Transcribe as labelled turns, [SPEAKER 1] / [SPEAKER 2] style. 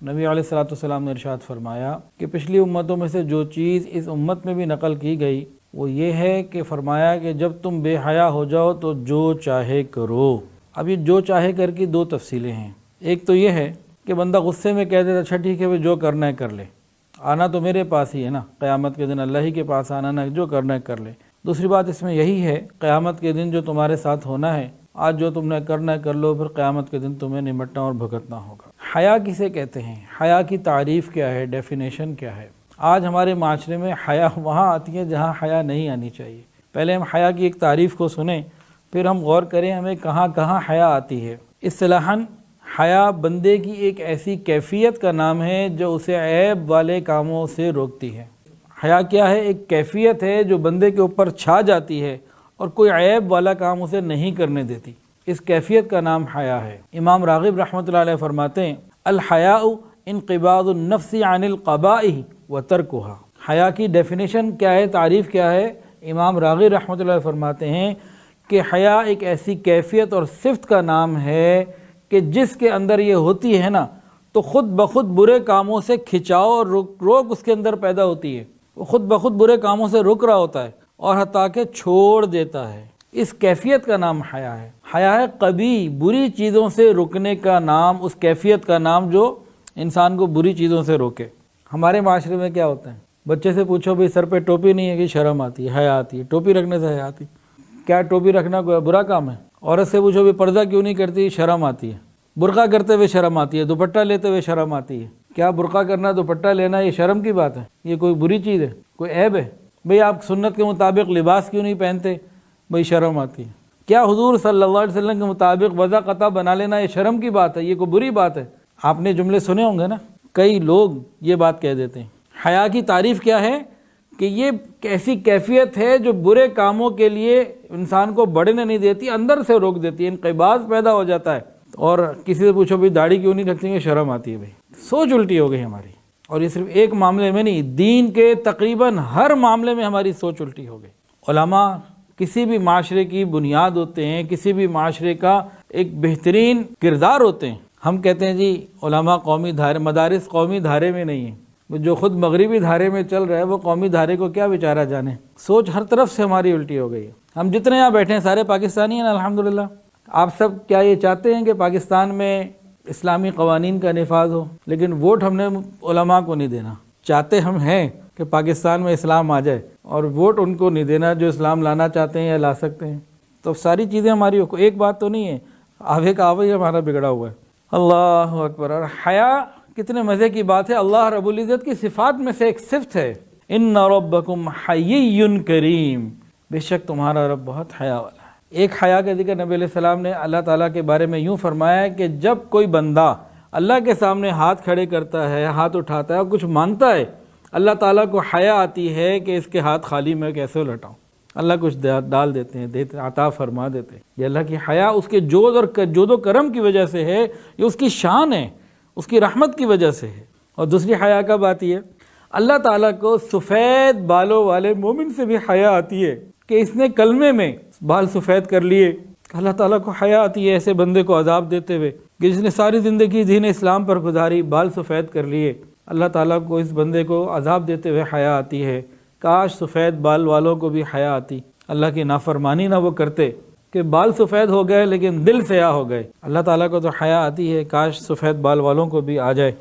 [SPEAKER 1] نبی علیہ الصلوۃ والسلام نے ارشاد فرمایا کہ پچھلی امتوں میں سے جو چیز اس امت میں بھی نقل کی گئی وہ یہ ہے کہ فرمایا کہ جب تم بے حیا ہو جاؤ تو جو چاہے کرو۔ اب یہ جو چاہے کر کی دو تفصیلیں ہیں۔ ایک تو یہ ہے کہ بندہ غصے میں کہہ دیتا اچھا ٹھیک ہے جو کرنا ہے کر لے، آنا تو میرے پاس ہی ہے نا، قیامت کے دن اللہ ہی کے پاس آنا نا، جو کرنا ہے کر لے۔ دوسری بات اس میں یہی ہے قیامت کے دن جو تمہارے ساتھ ہونا ہے، آج جو تم نے کرنا ہے کر لو، پھر قیامت کے دن تمہیں نمٹنا اور بھگتنا ہوگا۔ حیا کسے کہتے ہیں؟ حیا کی تعریف کیا ہے، ڈیفینیشن کیا ہے؟ آج ہمارے معاشرے میں حیا وہاں آتی ہے جہاں حیا نہیں آنی چاہیے۔ پہلے ہم حیا کی ایک تعریف کو سنیں، پھر ہم غور کریں ہمیں کہاں کہاں حیا آتی ہے۔ اصطلاحاً حیا بندے کی ایک ایسی کیفیت کا نام ہے جو اسے عیب والے کاموں سے روکتی ہے۔ حیا کیا ہے؟ ایک کیفیت ہے جو بندے کے اوپر چھا جاتی ہے اور کوئی عیب والا کام اسے نہیں کرنے دیتی، اس کیفیت کا نام حیا ہے۔ امام راغب رحمۃ اللہ علیہ فرماتے ہیں الحیاء انقباض النفس عن القبائح وترکها۔ حیا کی ڈیفینیشن کیا ہے، تعریف کیا ہے؟ امام راغب رحمۃ اللہ علیہ فرماتے ہیں کہ حیا ایک ایسی کیفیت اور صفت کا نام ہے کہ جس کے اندر یہ ہوتی ہے نا تو خود بخود برے کاموں سے کھچاؤ اور روک اس کے اندر پیدا ہوتی ہے، وہ خود بخود برے کاموں سے رک رہا ہوتا ہے اور حتیٰ کہ چھوڑ دیتا ہے۔ اس کیفیت کا نام حیا ہے۔ حیا ہے قبیح، بری چیزوں سے رکنے کا نام، اس کیفیت کا نام جو انسان کو بری چیزوں سے روکے۔ ہمارے معاشرے میں کیا ہوتا ہے، بچے سے پوچھو بھئی سر پہ ٹوپی نہیں ہے کہ شرم آتی ہے، حیا آتی ہے، ٹوپی رکھنے سے حیا آتی ہے۔ کیا ٹوپی رکھنا کوئی برا کام ہے؟ عورت سے پوچھو بھی پردہ کیوں نہیں کرتی، شرم آتی ہے۔ برقع کرتے ہوئے شرم آتی ہے، دوپٹہ لیتے ہوئے شرم آتی ہے۔ کیا برقع کرنا، دوپٹہ لینا یہ شرم کی بات ہے؟ یہ کوئی بری چیز ہے، کوئی عیب ہے؟ بھئی آپ سنت کے مطابق لباس کیوں نہیں پہنتے؟ بھئی شرم آتی ہے۔ کیا حضور صلی اللہ علیہ وسلم کے مطابق وضع قطع بنا لینا یہ شرم کی بات ہے، یہ کوئی بری بات ہے؟ آپ نے جملے سنے ہوں گے نا، کئی لوگ یہ بات کہہ دیتے ہیں۔ حیا کی تعریف کیا ہے کہ یہ ایسی کیفیت ہے جو برے کاموں کے لیے انسان کو بڑھنے نہیں دیتی، اندر سے روک دیتی ہے، انقباض پیدا ہو جاتا ہے۔ اور کسی سے پوچھو بھی داڑھی کیوں نہیں رکھتے ہیں، شرم آتی ہے۔ بھائی سوچ الٹی ہو گئی ہماری، اور یہ صرف ایک معاملے میں نہیں، دین کے تقریباً ہر معاملے میں ہماری سوچ الٹی ہو گئی۔ علماء کسی بھی معاشرے کی بنیاد ہوتے ہیں، کسی بھی معاشرے کا ایک بہترین کردار ہوتے ہیں۔ ہم کہتے ہیں جی علماء قومی دھارے، مدارس قومی دھارے میں نہیں ہیں، جو خود مغربی دھارے میں چل رہا ہے وہ قومی دھارے کو کیا بیچارہ جانے۔ سوچ ہر طرف سے ہماری الٹی ہو گئی ہے۔ ہم جتنے یہاں بیٹھے ہیں سارے پاکستانی ہیں نا الحمدللہ۔ آپ سب کیا یہ چاہتے ہیں کہ پاکستان میں اسلامی قوانین کا نفاذ ہو؟ لیکن ووٹ ہم نے علماء کو نہیں دینا۔ چاہتے ہم ہیں کہ پاکستان میں اسلام آ جائے، اور ووٹ ان کو نہیں دینا جو اسلام لانا چاہتے ہیں یا لا سکتے ہیں۔ تو ساری چیزیں ہماری ایک بات تو نہیں ہے، آوے کا آوے ہمارا بگڑا ہوا ہے۔ اللہ اکبر۔ اور حیا کتنے مزے کی بات ہے، اللہ رب العزت کی صفات میں سے ایک صفت ہے، ان ربکم حیی کریم، بے شک تمہارا رب بہت حیا والا ہے۔ ایک حیا کا ذکر نبی علیہ السلام نے اللہ تعالیٰ کے بارے میں یوں فرمایا ہے کہ جب کوئی بندہ اللہ کے سامنے ہاتھ کھڑے کرتا ہے، ہاتھ اٹھاتا ہے اور کچھ مانگتا ہے، اللہ تعالیٰ کو حیا آتی ہے کہ اس کے ہاتھ خالی میں کیسے لٹاؤں۔ اللہ کچھ ڈال دیتے ہیں، عطا فرما دیتے ہیں۔ یہ اللہ کی حیا اس کے جود و کرم کی وجہ سے ہے، یہ اس کی شان ہے، اس کی رحمت کی وجہ سے ہے۔ اور دوسری حیا کب آتی ہے؟ اللہ تعالیٰ کو سفید بالوں والے مومن سے بھی حیا آتی ہے کہ اس نے کلمے میں بال سفید کر لیے۔ اللہ تعالیٰ کو حیا آتی ہے ایسے بندے کو عذاب دیتے ہوئے کہ جس نے ساری زندگی دین اسلام پر گزاری، بال سفید کر لیے۔ اللہ تعالیٰ کو اس بندے کو عذاب دیتے ہوئے حیا آتی ہے۔ کاش سفید بال والوں کو بھی حیا آتی، اللہ کی نافرمانی نہ وہ کرتے کہ بال سفید ہو گئے لیکن دل سیاہ ہو گئے۔ اللہ تعالیٰ کو تو حیا آتی ہے، کاش سفید بال والوں کو بھی آ جائے۔